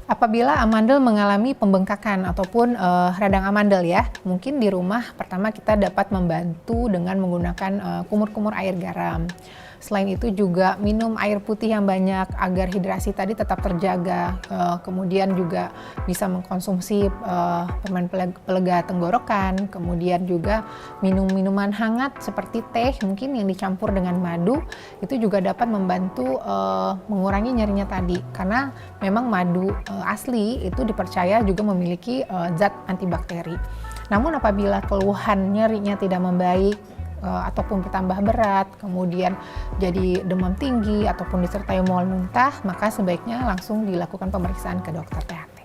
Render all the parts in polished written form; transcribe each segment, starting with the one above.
Apabila amandel mengalami pembengkakan ataupun radang amandel ya, mungkin di rumah pertama kita dapat membantu dengan menggunakan kumur-kumur air garam. Selain itu juga minum air putih yang banyak agar hidrasi tadi tetap terjaga. Kemudian juga bisa mengkonsumsi permen pelega tenggorokan. Kemudian juga minum minuman hangat seperti teh mungkin yang dicampur dengan madu. Itu juga dapat membantu mengurangi nyerinya tadi. Karena memang madu asli itu dipercaya juga memiliki zat antibakteri. Namun apabila keluhan nyerinya tidak membaik, ataupun bertambah berat, kemudian jadi demam tinggi ataupun disertai mual muntah, maka sebaiknya langsung dilakukan pemeriksaan ke dokter THT.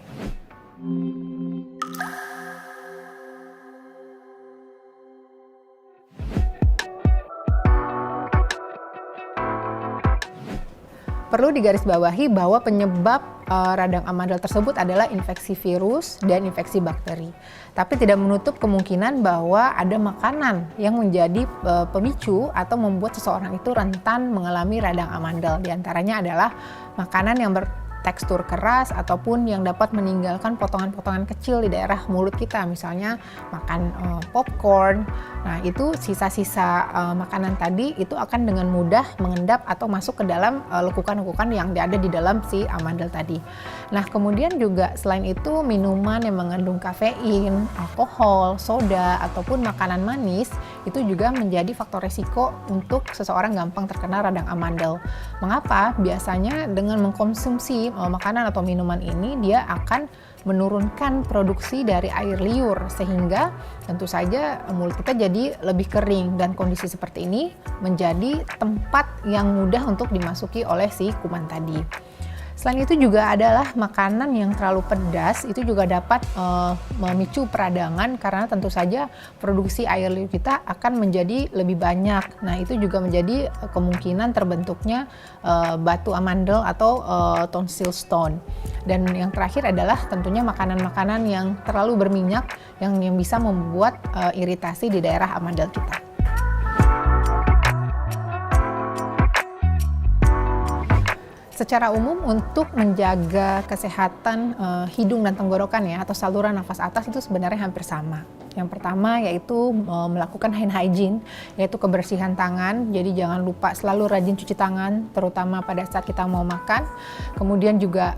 Perlu digarisbawahi bahwa penyebab radang amandel tersebut adalah infeksi virus dan infeksi bakteri. Tapi tidak menutup kemungkinan bahwa ada makanan yang menjadi pemicu atau membuat seseorang itu rentan mengalami radang amandel. Di antaranya adalah makanan yang bertekstur keras ataupun yang dapat meninggalkan potongan-potongan kecil di daerah mulut kita, misalnya makan popcorn. Nah, itu sisa-sisa makanan tadi itu akan dengan mudah mengendap atau masuk ke dalam lekukan-lekukan yang ada di dalam si amandel tadi. Nah, kemudian juga selain itu minuman yang mengandung kafein, alkohol, soda ataupun makanan manis itu juga menjadi faktor resiko untuk seseorang gampang terkena radang amandel. Mengapa? Biasanya dengan mengkonsumsi makanan atau minuman ini dia akan menurunkan produksi dari air liur sehingga tentu saja mulut kita jadi lebih kering, dan kondisi seperti ini menjadi tempat yang mudah untuk dimasuki oleh si kuman tadi. Selain itu juga adalah makanan yang terlalu pedas itu juga dapat memicu peradangan karena tentu saja produksi air liur kita akan menjadi lebih banyak. Nah, itu juga menjadi kemungkinan terbentuknya batu amandel atau tonsil stone. Dan yang terakhir adalah tentunya makanan-makanan yang terlalu berminyak yang bisa membuat iritasi di daerah amandel kita. Secara umum untuk menjaga kesehatan hidung dan tenggorokan ya atau saluran nafas atas itu sebenarnya hampir sama. Yang pertama yaitu melakukan hand hygiene, yaitu kebersihan tangan. Jadi jangan lupa selalu rajin cuci tangan, terutama pada saat kita mau makan. Kemudian juga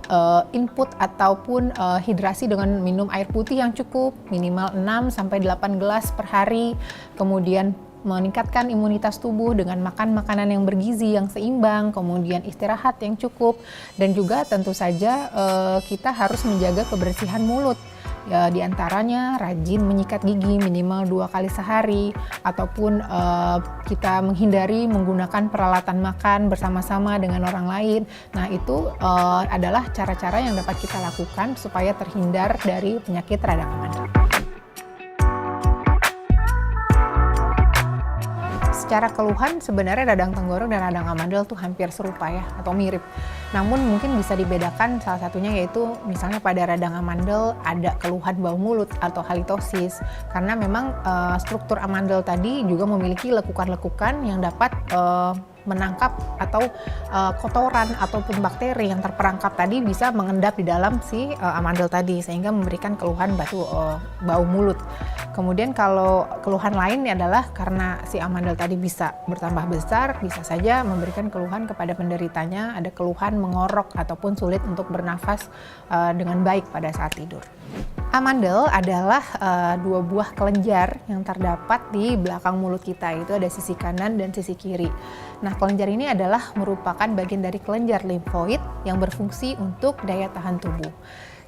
input ataupun hidrasi dengan minum air putih yang cukup, minimal 6-8 gelas per hari. Kemudian meningkatkan imunitas tubuh dengan makan makanan yang bergizi, yang seimbang, kemudian istirahat yang cukup, dan juga tentu saja kita harus menjaga kebersihan mulut. Ya, di antaranya rajin menyikat gigi minimal 2 kali sehari, ataupun kita menghindari menggunakan peralatan makan bersama-sama dengan orang lain. Nah, itu adalah cara-cara yang dapat kita lakukan supaya terhindar dari penyakit radang amandel. Secara keluhan sebenarnya radang tenggorok dan radang amandel tuh hampir serupa ya atau mirip. Namun mungkin bisa dibedakan salah satunya yaitu misalnya pada radang amandel ada keluhan bau mulut atau halitosis karena memang struktur amandel tadi juga memiliki lekukan-lekukan yang dapat menangkap atau kotoran ataupun bakteri yang terperangkap tadi bisa mengendap di dalam si amandel tadi sehingga memberikan keluhan bau mulut. Kemudian kalau keluhan lain adalah karena si amandel tadi bisa bertambah besar, bisa saja memberikan keluhan kepada penderitanya, ada keluhan mengorok ataupun sulit untuk bernafas dengan baik pada saat tidur. Amandel adalah 2 buah kelenjar yang terdapat di belakang mulut kita, itu ada sisi kanan dan sisi kiri. Nah, kelenjar ini adalah merupakan bagian dari kelenjar limfoid yang berfungsi untuk daya tahan tubuh.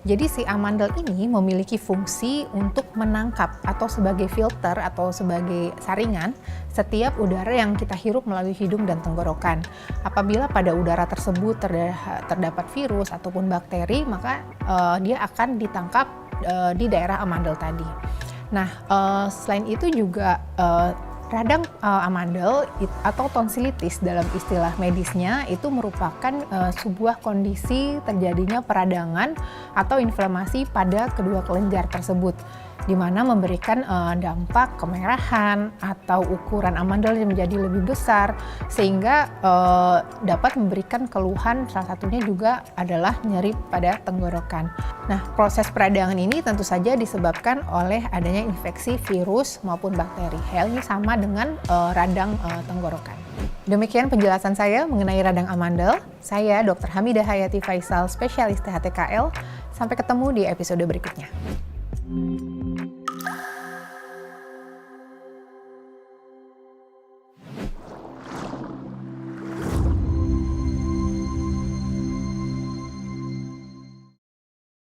Jadi si amandel ini memiliki fungsi untuk menangkap atau sebagai filter atau sebagai saringan setiap udara yang kita hirup melalui hidung dan tenggorokan. Apabila pada udara tersebut terdapat virus ataupun bakteri, maka dia akan ditangkap di daerah amandel tadi. Nah, selain itu juga radang amandel atau tonsilitis dalam istilah medisnya itu merupakan sebuah kondisi terjadinya peradangan atau inflamasi pada kedua kelenjar tersebut. di mana memberikan dampak kemerahan atau ukuran amandel yang menjadi lebih besar, sehingga dapat memberikan keluhan, salah satunya juga adalah nyeri pada tenggorokan. Nah, proses peradangan ini tentu saja disebabkan oleh adanya infeksi virus maupun bakteri. Hal ini sama dengan radang tenggorokan. Demikian penjelasan saya mengenai radang amandel. Saya Dr. Hamidah Hayati Faisal, spesialis THT KL. Sampai ketemu di episode berikutnya.